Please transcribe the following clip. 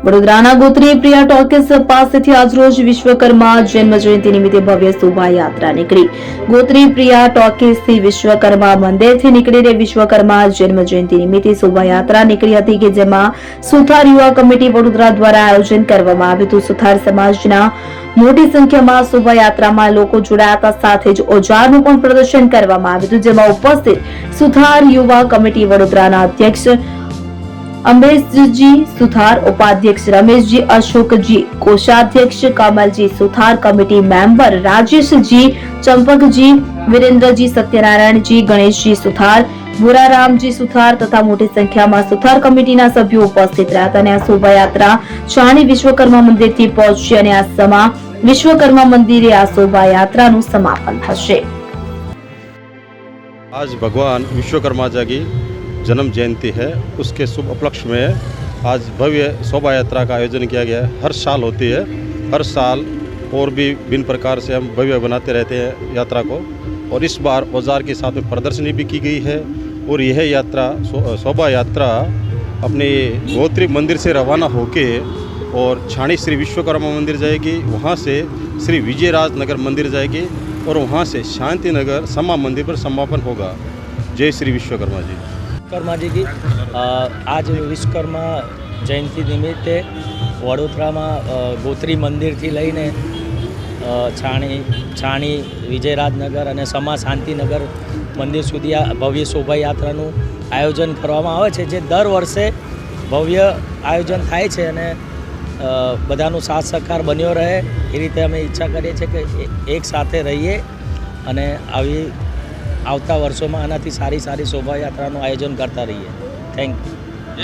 વડોદરાના ગોત્રી પ્રિયા ટોકીઝ પાસેથી આજરોજ વિશ્વકર્મા જન્મ જયંતિ નિમિત્તે ભવ્ય શોભાયાત્રા નીકળી। ગોત્રી પ્રિયા ટોકીઝથી વિશ્વકર્મા મંદિરથી નીકળીને વિશ્વકર્મા જન્મ જયંતિ નિમિત્તે શોભાયાત્રા નીકળી હતી કે જેમાં સુથાર યુવા કમિટી વડોદરા દ્વારા આયોજન કરવામાં આવ્યું હતું। સુથાર સમાજના મોટી સંખ્યામાં શોભાયાત્રામાં લોકો જોડાયા હતા, સાથે જ ઓજારનું પણ પ્રદર્શન કરવામાં આવ્યું હતું, જેમાં ઉપસ્થિત સુથાર યુવા કમિટી વડોદરાના અધ્યક્ષ अम्बेशजी सुथार, उपाध्यक्ष रमेशजी, अशोकजी, कोषाध्यक्ष कमलजी सुथार, कमिटी मेंबर राजेशजी, चंपकजी, वीरेंद्रजी, सत्यनारायणजी, गणेशजी सुथार, भूरारामजी सुथार तथा मोटी संख्या में सुथार कमिटीना सभ्यो उपस्थित रह्या हता। आ शोभायात्रा छाणी विश्वकर्मा मंदिरथी पहोंची अने आ समा विश्वकर्मा मंदिरे आ शोभायात्रानुं समापन थशे। आज भगवान विश्वकर्मा जी की जन्म जयंती है, उसके शुभ उपलक्ष्य में आज भव्य शोभा यात्रा का आयोजन किया गया है। हर साल होती है, हर साल और भी भिन्न प्रकार से हम भव्य बनाते रहते हैं यात्रा को, और इस बार औजार के साथ में प्रदर्शनी भी की गई है। और यह यात्रा शोभा यात्रा अपने गोत्री मंदिर से रवाना होके और छाणी श्री विश्वकर्मा मंदिर जाएगी, वहाँ से श्री विजयराज नगर मंदिर जाएगी और वहाँ से शांति नगर समा मंदिर पर समापन होगा। जय श्री विश्वकर्मा जी। विश्वकर्मा जी की आज विश्वकर्मा जयंती निमित्ते वडोदरा में गोत्री मंदिर थी लईने छाणी विजयराजनगर और समा शांतिनगर मंदिर सुधी आ भव्य शोभायात्राનું आयोजन કરવામાં આવે છે, જે દર વર્ષે ભવ્ય આયોજન થાય છે અને બધાનો સાથ સહકાર બન્યો રહે એ રીતે અમે ઈચ્છા કરીએ છીએ કે એક સાથે રહીએ અને આવી આવતા વર્ષોમાં આનાથી સારી શોભાયાત્રાનું આયોજન કરતા રહીએ। Thank you.